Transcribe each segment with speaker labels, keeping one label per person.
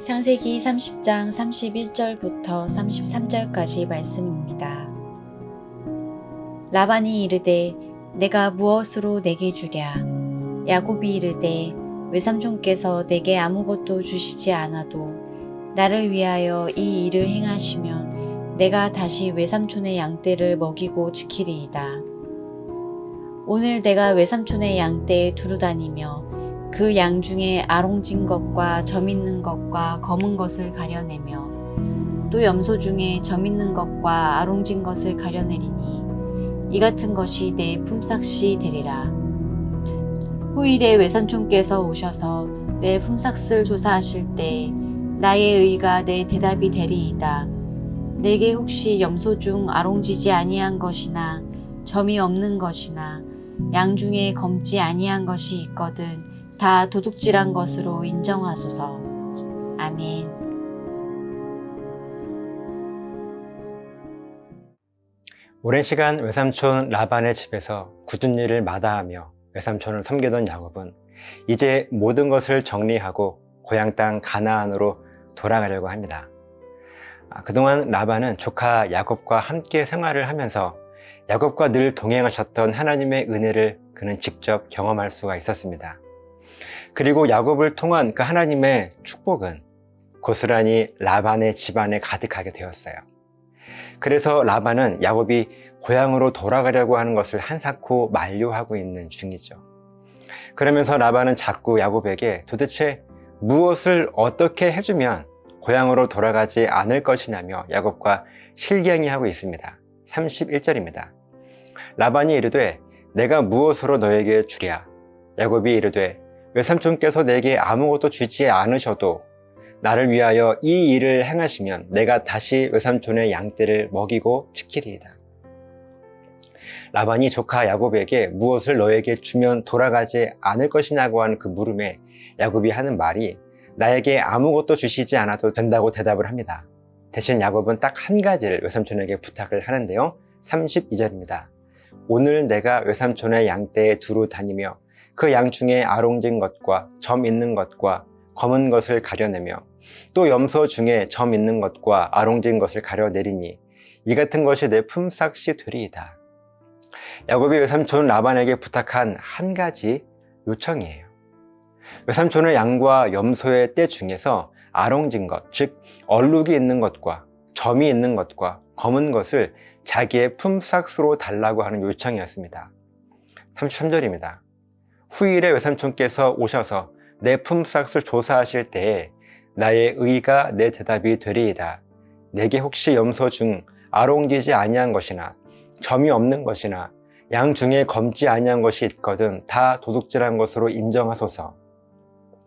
Speaker 1: 창세기 30장 31절부터 33절까지 말씀입니다. 라반이 이르되 내가 무엇으로 내게 주랴? 야곱이 이르되 외삼촌께서 내게 아무것도 주시지 않아도 나를 위하여 이 일을 행하시면 내가 다시 외삼촌의 양떼를 먹이고 지키리이다. 오늘 내가 외삼촌의 양떼에 두루 다니며 그 양 중에 아롱진 것과 점 있는 것과 검은 것을 가려내며 또 염소 중에 점 있는 것과 아롱진 것을 가려내리니 이 같은 것이 내 품삯이 되리라. 후일에 외삼촌께서 오셔서 내 품삯을 조사하실 때 나의 의가 내 대답이 되리이다. 내게 혹시 염소 중 아롱지지 아니한 것이나 점이 없는 것이나 양 중에 검지 아니한 것이 있거든 다 도둑질한 것으로 인정하소서. 아멘.
Speaker 2: 오랜 시간 외삼촌 라반의 집에서 굳은 일을 마다하며 외삼촌을 섬기던 야곱은 이제 모든 것을 정리하고 고향 땅 가나안으로 돌아가려고 합니다. 그동안 라반은 조카 야곱과 함께 생활을 하면서 야곱과 늘 동행하셨던 하나님의 은혜를 그는 직접 경험할 수가 있었습니다. 그리고 야곱을 통한 그 하나님의 축복은 고스란히 라반의 집안에 가득하게 되었어요. 그래서 라반은 야곱이 고향으로 돌아가려고 하는 것을 한사코 만류하고 있는 중이죠. 그러면서 라반은 자꾸 야곱에게 도대체 무엇을 어떻게 해주면 고향으로 돌아가지 않을 것이냐며 야곱과 실갱이하고 있습니다. 31절입니다. 라반이 이르되 내가 무엇으로 너에게 주랴? 야곱이 이르되 외삼촌께서 내게 아무것도 주지 않으셔도 나를 위하여 이 일을 행하시면 내가 다시 외삼촌의 양떼를 먹이고 지키리이다. 라반이 조카 야곱에게 무엇을 너에게 주면 돌아가지 않을 것이냐고 하는 그 물음에 야곱이 하는 말이 나에게 아무것도 주시지 않아도 된다고 대답을 합니다. 대신 야곱은 딱 한 가지를 외삼촌에게 부탁을 하는데요. 32절입니다. 오늘 내가 외삼촌의 양떼에 두루 다니며 그 양 중에 아롱진 것과 점 있는 것과 검은 것을 가려내며 또 염소 중에 점 있는 것과 아롱진 것을 가려내리니 이 같은 것이 내 품삯이 되리이다. 야곱이 외삼촌 라반에게 부탁한 한 가지 요청이에요. 외삼촌의 양과 염소의 떼 중에서 아롱진 것, 즉 얼룩이 있는 것과 점이 있는 것과 검은 것을 자기의 품삯으로 달라고 하는 요청이었습니다. 33절입니다. 후일에 외삼촌께서 오셔서 내 품삯을 조사하실 때에 나의 의가 내 대답이 되리이다. 내게 혹시 염소 중 아롱지지 아니한 것이나 점이 없는 것이나 양 중에 검지 아니한 것이 있거든 다 도둑질한 것으로 인정하소서.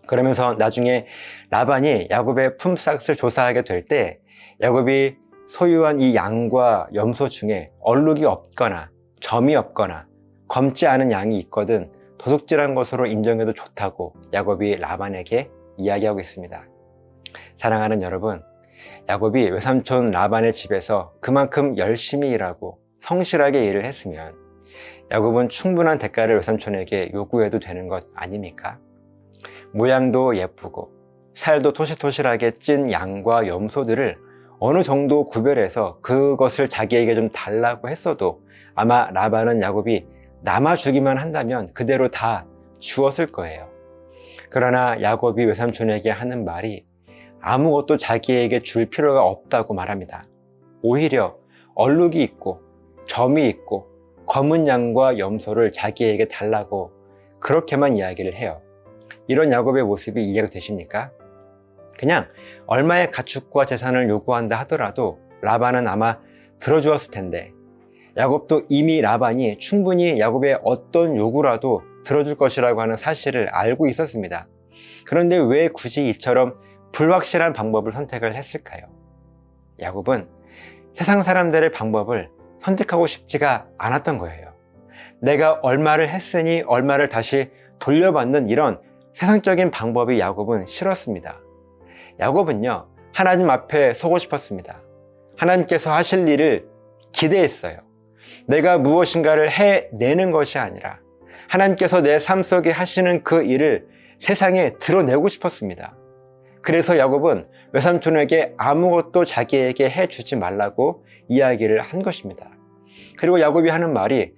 Speaker 2: 그러면서 나중에 라반이 야곱의 품삯을 조사하게 될 때 야곱이 소유한 이 양과 염소 중에 얼룩이 없거나 점이 없거나 검지 않은 양이 있거든 도둑질한 것으로 인정해도 좋다고 야곱이 라반에게 이야기하고 있습니다. 사랑하는 여러분, 야곱이 외삼촌 라반의 집에서 그만큼 열심히 일하고 성실하게 일을 했으면 야곱은 충분한 대가를 외삼촌에게 요구해도 되는 것 아닙니까? 모양도 예쁘고 살도 토실토실하게 찐 양과 염소들을 어느 정도 구별해서 그것을 자기에게 좀 달라고 했어도 아마 라반은 야곱이 남아주기만 한다면 그대로 다 주었을 거예요. 그러나 야곱이 외삼촌에게 하는 말이 아무것도 자기에게 줄 필요가 없다고 말합니다. 오히려 얼룩이 있고 점이 있고 검은 양과 염소를 자기에게 달라고 그렇게만 이야기를 해요. 이런 야곱의 모습이 이해가 되십니까? 그냥 얼마의 가축과 재산을 요구한다 하더라도 라반은 아마 들어주었을 텐데 야곱도 이미 라반이 충분히 야곱의 어떤 요구라도 들어줄 것이라고 하는 사실을 알고 있었습니다. 그런데 왜 굳이 이처럼 불확실한 방법을 선택을 했을까요? 야곱은 세상 사람들의 방법을 선택하고 싶지가 않았던 거예요. 내가 얼마를 했으니 얼마를 다시 돌려받는 이런 세상적인 방법이 야곱은 싫었습니다. 야곱은요, 하나님 앞에 서고 싶었습니다. 하나님께서 하실 일을 기대했어요. 내가 무엇인가를 해내는 것이 아니라 하나님께서 내 삶 속에 하시는 그 일을 세상에 드러내고 싶었습니다. 그래서 야곱은 외삼촌에게 아무것도 자기에게 해주지 말라고 이야기를 한 것입니다. 그리고 야곱이 하는 말이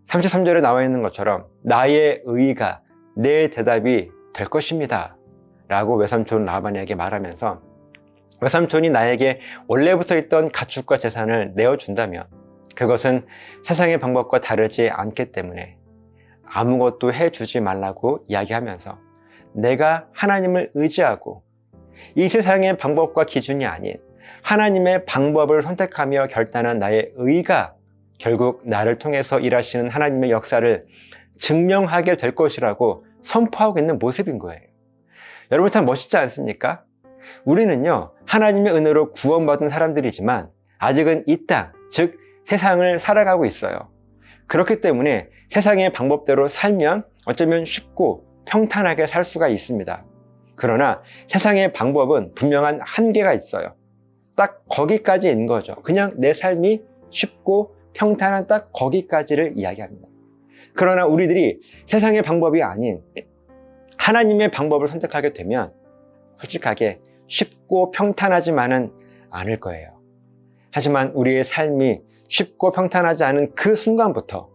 Speaker 2: 33절에 나와 있는 것처럼 나의 의가 내 대답이 될 것입니다 라고 외삼촌 라반에게 말하면서 외삼촌이 나에게 원래부터 있던 가축과 재산을 내어준다면 그것은 세상의 방법과 다르지 않기 때문에 아무것도 해주지 말라고 이야기하면서 내가 하나님을 의지하고 이 세상의 방법과 기준이 아닌 하나님의 방법을 선택하며 결단한 나의 의가 결국 나를 통해서 일하시는 하나님의 역사를 증명하게 될 것이라고 선포하고 있는 모습인 거예요. 여러분 참 멋있지 않습니까? 우리는요, 하나님의 은혜로 구원받은 사람들이지만 아직은 이 땅, 즉 세상을 살아가고 있어요. 그렇기 때문에 세상의 방법대로 살면 어쩌면 쉽고 평탄하게 살 수가 있습니다. 그러나 세상의 방법은 분명한 한계가 있어요. 딱 거기까지인 거죠. 그냥 내 삶이 쉽고 평탄한 딱 거기까지를 이야기합니다. 그러나 우리들이 세상의 방법이 아닌 하나님의 방법을 선택하게 되면 솔직하게 쉽고 평탄하지만은 않을 거예요. 하지만 우리의 삶이 쉽고 평탄하지 않은 그 순간부터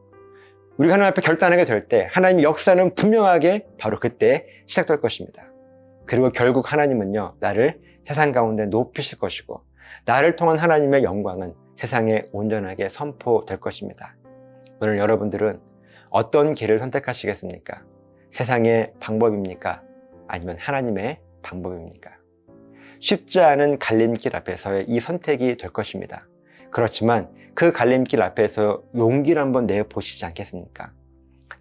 Speaker 2: 우리가 하나님 앞에 결단하게 될 때 하나님의 역사는 분명하게 바로 그때 시작될 것입니다. 그리고 결국 하나님은요, 나를 세상 가운데 높이실 것이고 나를 통한 하나님의 영광은 세상에 온전하게 선포될 것입니다. 오늘 여러분들은 어떤 길을 선택하시겠습니까? 세상의 방법입니까? 아니면 하나님의 방법입니까? 쉽지 않은 갈림길 앞에서의 이 선택이 될 것입니다. 그렇지만 그 갈림길 앞에서 용기를 한번 내보시지 않겠습니까?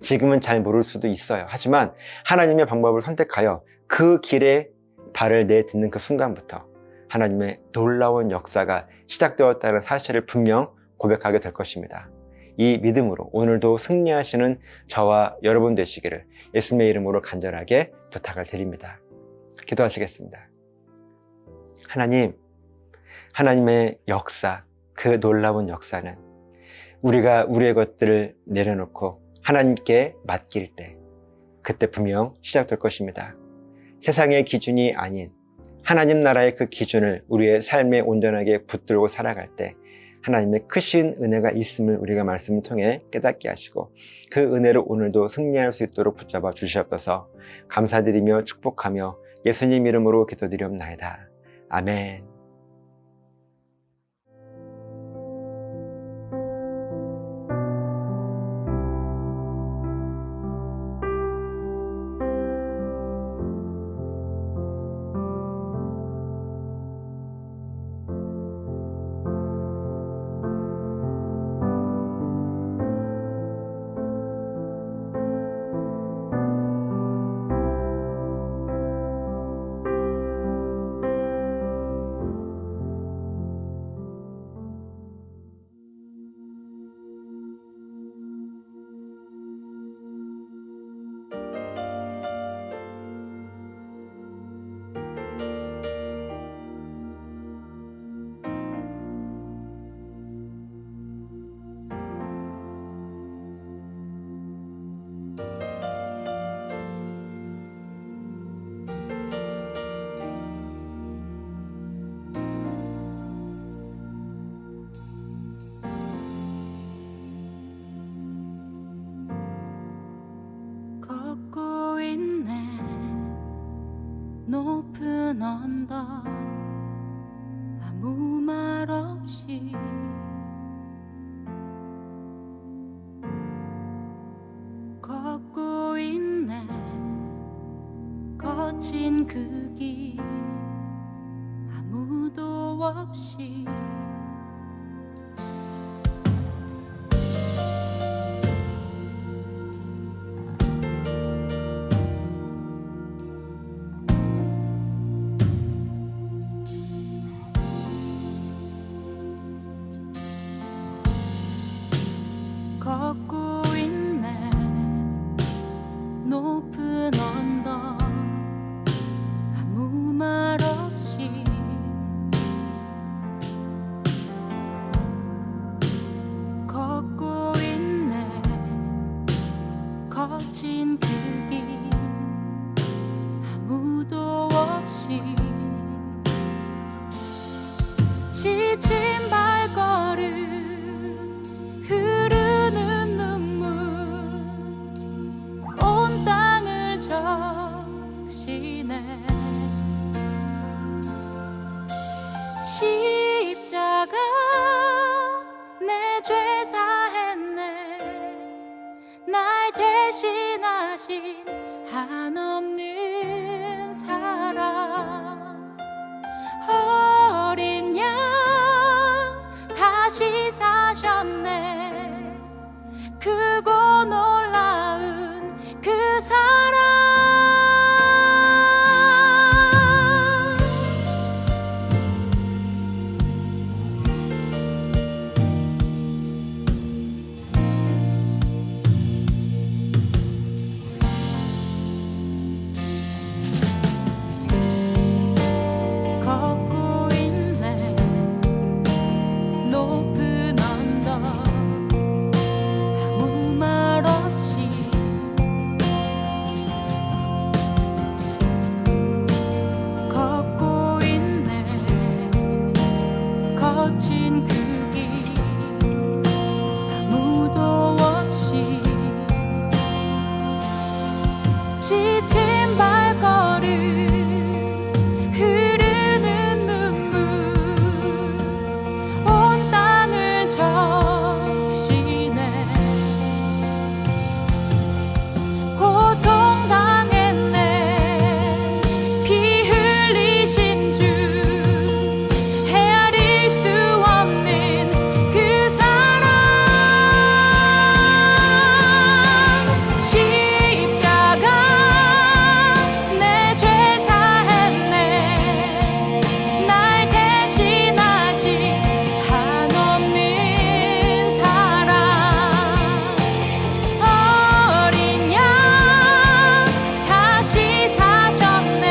Speaker 2: 지금은 잘 모를 수도 있어요. 하지만 하나님의 방법을 선택하여 그 길에 발을 내딛는 그 순간부터 하나님의 놀라운 역사가 시작되었다는 사실을 분명 고백하게 될 것입니다. 이 믿음으로 오늘도 승리하시는 저와 여러분 되시기를 예수님의 이름으로 간절하게 부탁을 드립니다. 기도하시겠습니다. 하나님, 하나님의 역사, 그 놀라운 역사는 우리가 우리의 것들을 내려놓고 하나님께 맡길 때 그때 분명 시작될 것입니다. 세상의 기준이 아닌 하나님 나라의 그 기준을 우리의 삶에 온전하게 붙들고 살아갈 때 하나님의 크신 은혜가 있음을 우리가 말씀을 통해 깨닫게 하시고 그 은혜를 오늘도 승리할 수 있도록 붙잡아 주시옵소서. 감사드리며 축복하며 예수님 이름으로 기도드리옵나이다. 아멘.
Speaker 3: 걷고 있네 높은 언덕 아무 말 없이 걷고 있네 거친 그 길 아무도 없이 걷고 있네 높은 언덕 아무 말 없이 지친 발걸음 흐르는 눈물 온 땅을 적시네. 십자가 내 죄 사했네. 날 대신하신 한없는 사랑. 어린 양 다시 사셨네. 크고 놀라운 그 사랑. 걷고 있네. 높은 언덕 아무 말 없이 걷고 있네. 거친 그 길 아무도 없이 지친 발걸음 흐르는 눈물 온 땅을 적시네. 고통당했네. 피 흘리신 주 헤아릴 수 없는 그 사랑. 십자가 내 죄 사했네. 날 대신하신 한없는 사랑. 어린 양 다시 사셨네.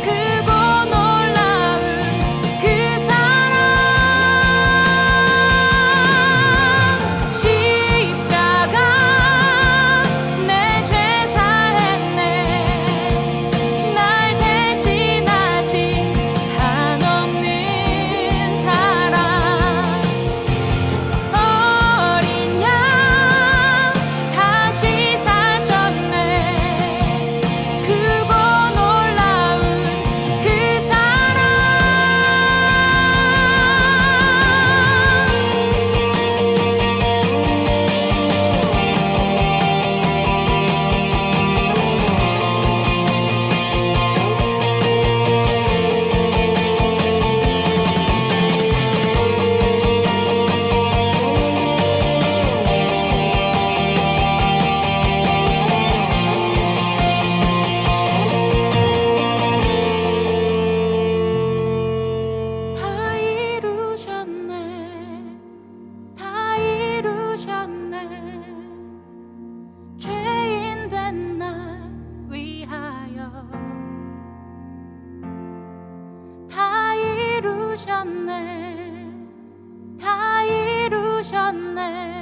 Speaker 3: 크고 놀라운 그 사랑. 십자가 내 죄 사했네. 날 대신하신 한없는 사랑. 어린 양 다시 사셨네. 크고 놀라운 그 사랑. 다 이루셨네. 다 이루셨네. 죄인 된 날 위하여 다 이루셨네. 다 이루셨네.